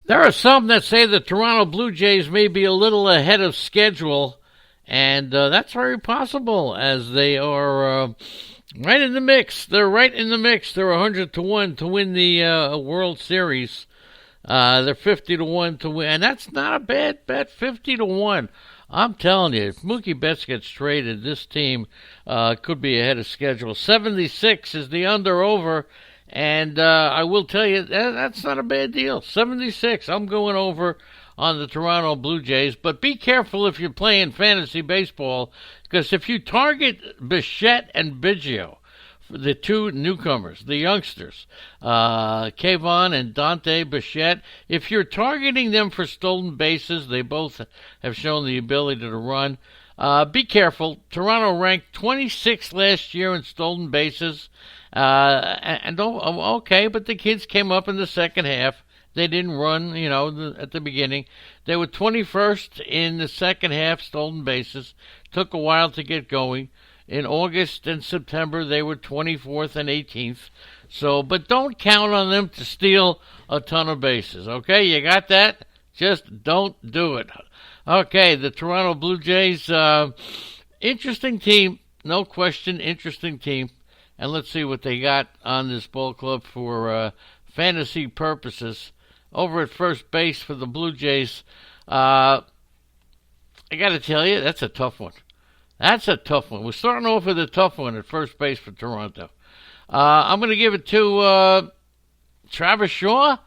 There are some that say the Toronto Blue Jays may be a little ahead of schedule, and that's very possible as they are right in the mix. They're right in the mix. They're 100-1 to win the World Series. They're 50-1 to win, and that's not a bad bet. 50-1. I'm telling you, if Mookie Betts gets traded, this team could be ahead of schedule. 76 is the under-over. And I will tell you, that's not a bad deal. 76. I'm going over on the Toronto Blue Jays. But be careful if you're playing fantasy baseball, because if you target Bichette and Biggio, the two newcomers, the youngsters, Kayvon and Dante Bichette, if you're targeting them for stolen bases, they both have shown the ability to run. Be careful. Toronto ranked 26th last year in stolen bases. Okay, but the kids came up in the second half. They didn't run, at the beginning. They were 21st in the second half stolen bases. Took a while to get going. In August and September, they were 24th and 18th. So, but don't count on them to steal a ton of bases, okay? You got that? Just don't do it. Okay, the Toronto Blue Jays, interesting team. No question, interesting team. And let's see what they got on this ball club for fantasy purposes. Over at first base for the Blue Jays, I got to tell you, that's a tough one. That's a tough one. We're starting off with a tough one at first base for Toronto. I'm going to give it to Travis Shaw.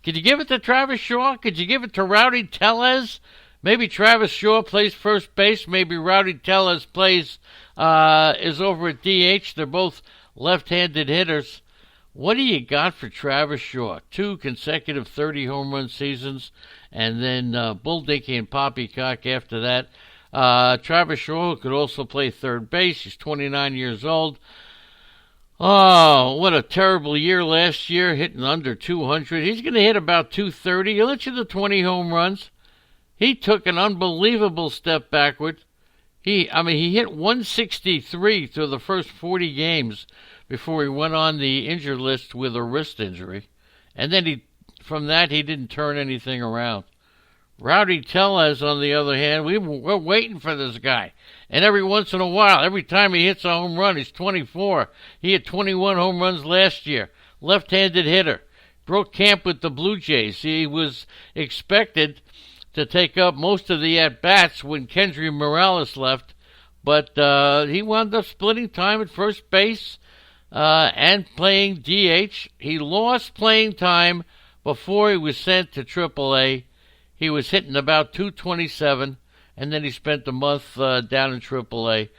Could you give it to Travis Shaw? Could you give it to Rowdy Tellez? Maybe Travis Shaw plays first base. Maybe Rowdy Tellez is over at DH. They're both left-handed hitters. What do you got for Travis Shaw? 2 consecutive 30-home run seasons, and then Bull Dickey and Poppycock after that. Travis Shaw could also play third base. He's 29 years old. Oh, what a terrible year last year, hitting under 200. He's going to hit about 230. He'll hit you the 20 home runs. He took an unbelievable step backward. He hit 163 through the first 40 games before he went on the injured list with a wrist injury. And then from that, he didn't turn anything around. Rowdy Tellez, on the other hand, we're waiting for this guy. And every once in a while, every time he hits a home run, he's 24. He hit 21 home runs last year. Left-handed hitter. Broke camp with the Blue Jays. He was expected to take up most of the at-bats when Kendry Morales left, but he wound up splitting time at first base and playing DH. He lost playing time before he was sent to AAA. He was hitting about 227, and then he spent a month down in AAA.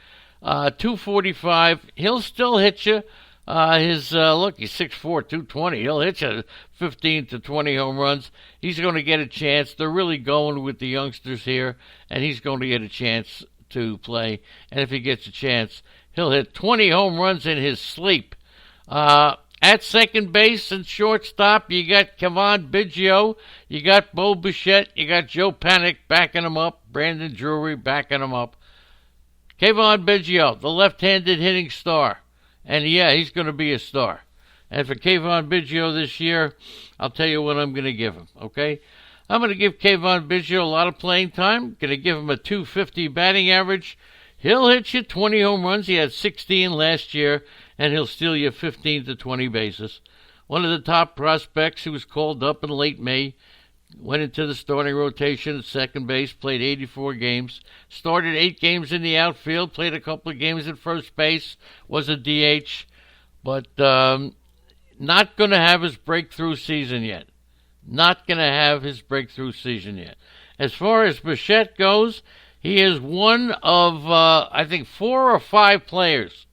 245, he'll still hit you. He's 6'4", 220. He'll hit you 15 to 20 home runs. He's going to get a chance. They're really going with the youngsters here, and he's going to get a chance to play. And if he gets a chance, he'll hit 20 home runs in his sleep. At second base and shortstop, you got Kayvon Biggio, you got Bo Bichette, you got Joe Panik backing him up, Brandon Drury backing him up. Kayvon Biggio, the left-handed hitting star. And, yeah, he's going to be a star. And for Kayvon Biggio this year, I'll tell you what I'm going to give him, okay? I'm going to give Kayvon Biggio a lot of playing time. Going to give him a 250 batting average. He'll hit you 20 home runs. He had 16 last year, and he'll steal you 15 to 20 bases. One of the top prospects who was called up in late May. Went into the starting rotation at second base, played 84 games, started 8 games in the outfield, played a couple of games at first base, was a DH, but not going to have his breakthrough season yet. Not going to have his breakthrough season yet. As far as Bichette goes, he is one of, I think, 4 or 5 players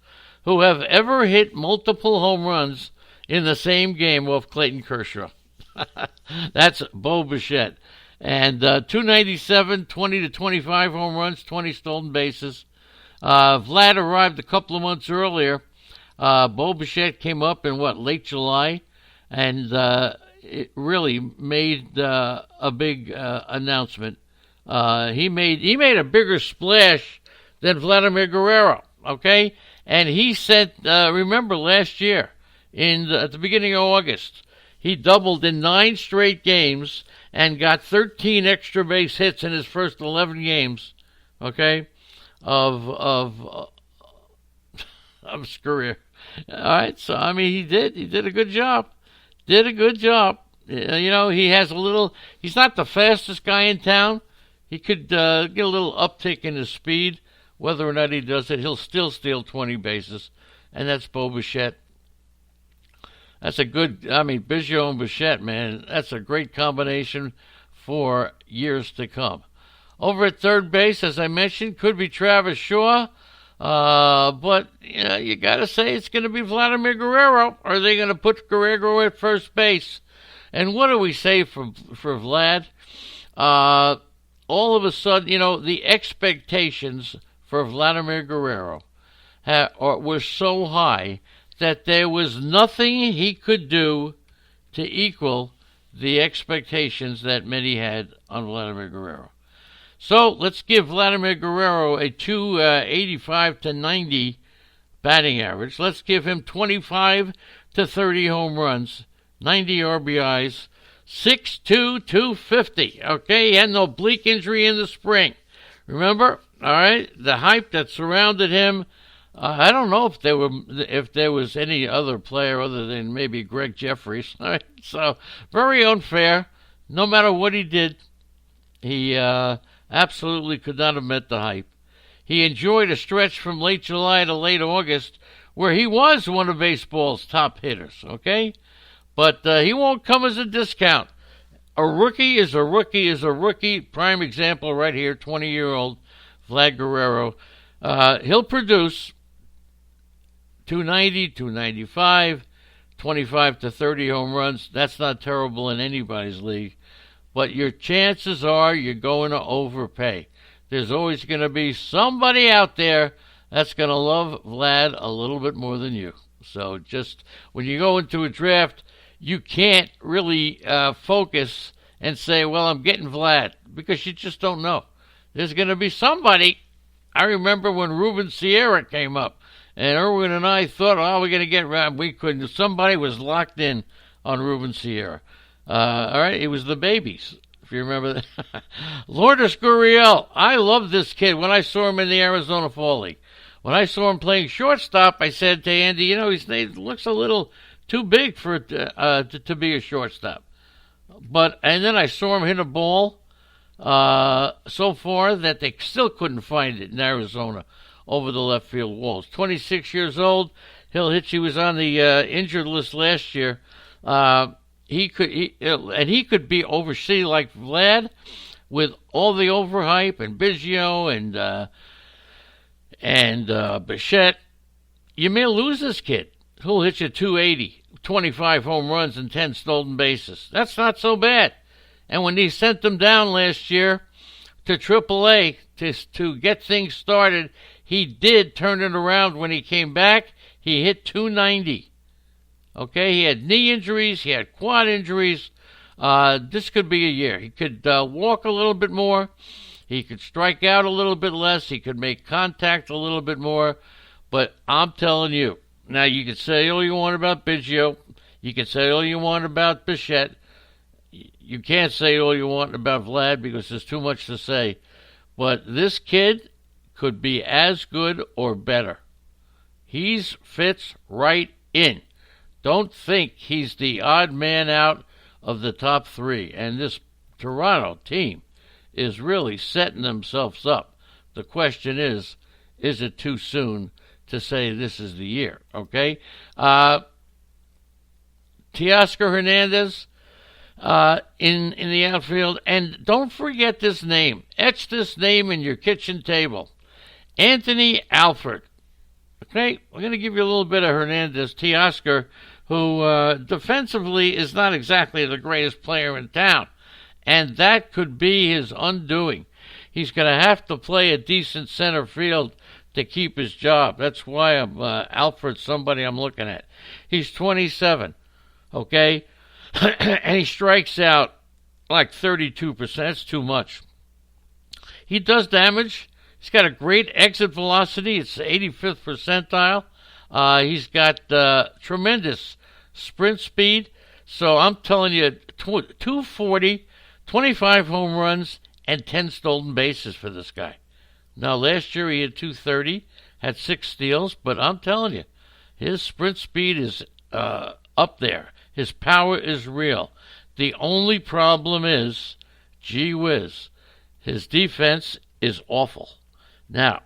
who have ever hit multiple home runs in the same game off Clayton Kershaw. That's Bo Bichette. And 297, 20 to 25 home runs, 20 stolen bases. Vlad arrived a couple of months earlier. Bo Bichette came up in, late July? And it really made a big announcement. He made a bigger splash than Vladimir Guerrero, okay? And he said, remember last year, at the beginning of August, He doubled in 9 straight games and got 13 extra base hits in his first 11 games, okay, of his career. All right, so I mean, he did a good job. Did a good job. You know, he has a little. He's not the fastest guy in town. He could get a little uptick in his speed. Whether or not he does it, he'll still steal 20 bases, and that's Bo Bichette. That's a good. I mean, Biggio and Bichette, man, that's a great combination for years to come. Over at third base, as I mentioned, could be Travis Shaw. But you know, you got to say it's going to be Vladimir Guerrero. Are they going to put Guerrero at first base? And what do we say for Vlad? All of a sudden, you know, the expectations for Vladimir Guerrero were so high that there was nothing he could do to equal the expectations that many had on Vladimir Guerrero. So let's give Vladimir Guerrero a 285 to 90 batting average. Let's give him 25 to 30 home runs, 90 RBIs, 6'2", 250. Okay, he had no oblique injury in the spring. Remember, all right, the hype that surrounded him. I don't know if there was any other player other than maybe Greg Jeffries. All right, so very unfair. No matter what he did, he absolutely could not have met the hype. He enjoyed a stretch from late July to late August where he was one of baseball's top hitters, okay? But he won't come as a discount. A rookie is a rookie is a rookie. Prime example right here, 20-year-old Vlad Guerrero. He'll produce 290, 295, 25 to 30 home runs. That's not terrible in anybody's league. But your chances are you're going to overpay. There's always going to be somebody out there that's going to love Vlad a little bit more than you. So just when you go into a draft, you can't really focus and say, well, I'm getting Vlad, because you just don't know. There's going to be somebody. I remember when Ruben Sierra came up, and Erwin and I thought, oh, we're going to get Vlad. We couldn't. Somebody was locked in on Ruben Sierra. All right, it was the babies, if you remember that. Lourdes Gurriel. I love this kid when I saw him in the Arizona Fall League. When I saw him playing shortstop, I said to Andy, you know, he looks a little too big for it to be a shortstop. And then I saw him hit a ball so far that they still couldn't find it in Arizona over the left field walls. 26 years old. He was on the injured list last year. He could be overseen like Vlad with all the overhype and Biggio and Bichette. You may lose this kid. He'll hit you 280, 25 home runs and 10 stolen bases. That's not so bad. And when he sent them down last year to AAA to get things started, he did turn it around. When he came back, he hit 290. Okay, he had knee injuries, he had quad injuries. This could be a year. He could walk a little bit more. He could strike out a little bit less. He could make contact a little bit more. But I'm telling you, now you can say all you want about Biggio. You can say all you want about Bichette. You can't say all you want about Vlad because there's too much to say. But this kid could be as good or better. He fits right in. Don't think he's the odd man out of the top three. And this Toronto team is really setting themselves up. The question is it too soon to say this is the year? Okay? Teoscar Hernandez in the outfield. And don't forget this name. Etch this name in your kitchen table. Anthony Alford. Okay? We're going to give you a little bit of Hernandez. Teoscar, who defensively is not exactly the greatest player in town. And that could be his undoing. He's going to have to play a decent center field to keep his job. That's why Alfred's somebody I'm looking at. He's 27, okay? And he strikes out like 32%. That's too much. He does damage. He's got a great exit velocity. It's 85th percentile. He's got tremendous sprint speed. So I'm telling you, 240, 25 home runs, and 10 stolen bases for this guy. Now, last year he had 230, had 6 steals, but I'm telling you, his sprint speed is up there. His power is real. The only problem is, gee whiz, his defense is awful. Now,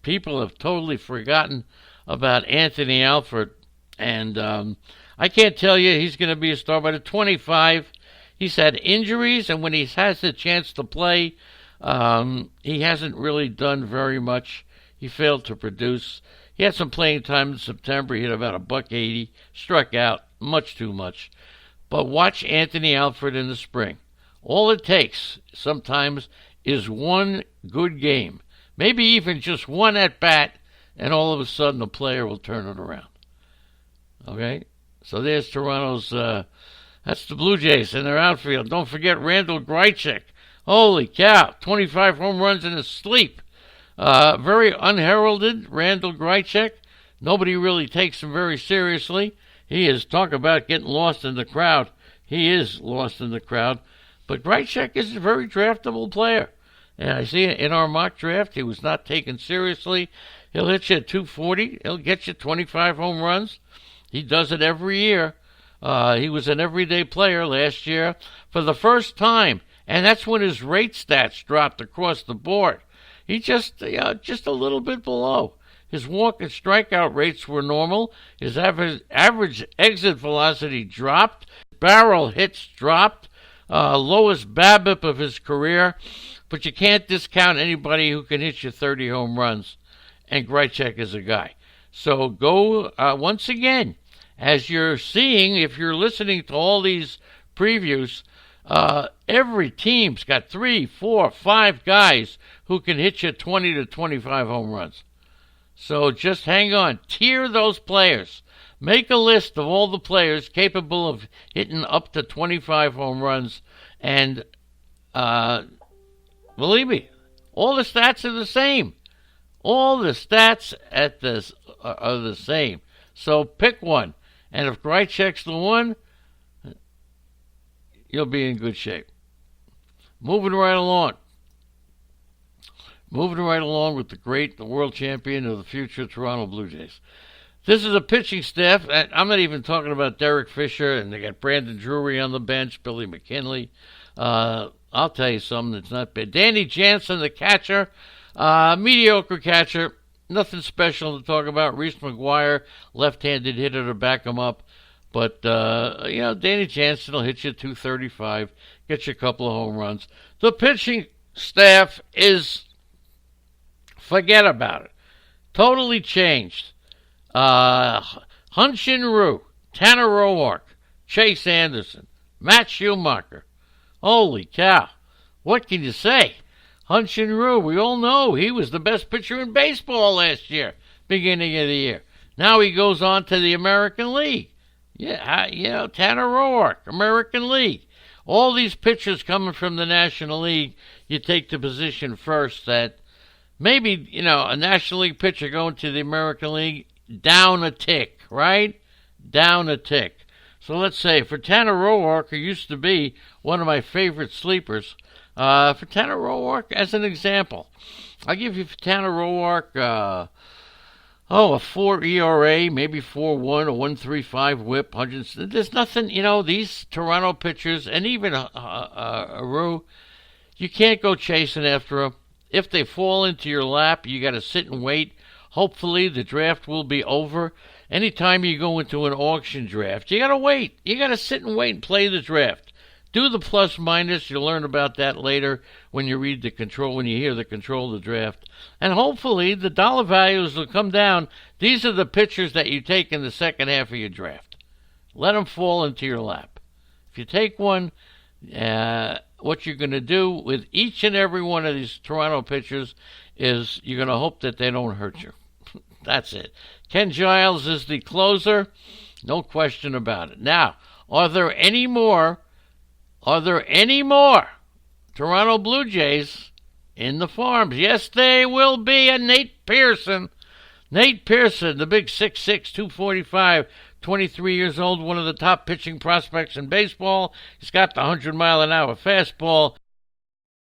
people have totally forgotten about Anthony Alford, and I can't tell you he's going to be a star, but at 25, he's had injuries, and when he has the chance to play, he hasn't really done very much. He failed to produce. He had some playing time in September. He had about a $180, struck out much too much. But watch Anthony Alford in the spring. All it takes sometimes is one good game, maybe even just one at bat, and all of a sudden the player will turn it around. Okay? So there's Toronto's, that's the Blue Jays in their outfield. Don't forget Randall Grichuk. Holy cow, 25 home runs in his sleep. Very unheralded, Randall Grichuk. Nobody really takes him very seriously. He is, talk about getting lost in the crowd. He is lost in the crowd. But Grichuk is a very draftable player. And I see in our mock draft, he was not taken seriously. He'll hit you at 240. He'll get you 25 home runs. He does it every year. He was an everyday player last year for the first time. And that's when his rate stats dropped across the board. He just a little bit below. His walk and strikeout rates were normal. His average exit velocity dropped. Barrel hits dropped. Lowest BABIP of his career. But you can't discount anybody who can hit you 30 home runs. And Grichuk is a guy. So go, once again, as you're seeing, if you're listening to all these previews, every team's got 3, 4, 5 guys who can hit you 20 to 25 home runs. So just hang on. Tier those players. Make a list of all the players capable of hitting up to 25 home runs. And believe me, all the stats are the same. All the stats are the same. So pick one. And if Grichuk's the one, you'll be in good shape. Moving right along with the world champion of the future Toronto Blue Jays. This is a pitching staff. I'm not even talking about Derek Fisher, and they got Brandon Drury on the bench, Billy McKinley. I'll tell you something that's not bad. Danny Jansen, the catcher, mediocre catcher, nothing special to talk about. Reese McGuire, left-handed hitter to back him up. But, Danny Jansen will hit you 235, get you a couple of home runs. The pitching staff is, forget about it, totally changed. Hyun-Jin Ryu, Tanner Roark, Chase Anderson, Matt Schumacher. Holy cow. What can you say? Hyun-Jin Ryu, we all know he was the best pitcher in baseball last year, beginning of the year. Now he goes on to the American League. Yeah, Tanner Roark, American League. All these pitchers coming from the National League, you take the position first that maybe, a National League pitcher going to the American League, down a tick, right? Down a tick. So let's say for Tanner Roark, who used to be one of my favorite sleepers, for Tanner Roark, as an example, I'll give you for Tanner Roark, a 4 ERA, maybe 4.1, a 1.35 whip, 100. There's nothing, these Toronto pitchers, and even Ryu, you can't go chasing after them. If they fall into your lap, you got to sit and wait. Hopefully, the draft will be over. Anytime you go into an auction draft, you got to wait. You got to sit and wait and play the draft. Do the plus minus. You'll learn about that later when you read the control, when you hear the control of the draft. And hopefully the dollar values will come down. These are the pitchers that you take in the second half of your draft. Let them fall into your lap. If you take one, what you're going to do with each and every one of these Toronto pitchers is you're going to hope that they don't hurt you. That's it. Ken Giles is the closer. No question about it. Now, are there any more Toronto Blue Jays in the farms? Yes, they will be. And Nate Pearson, the big 6'6", 245, 23 years old, one of the top pitching prospects in baseball. He's got the 100-mile-an-hour fastball.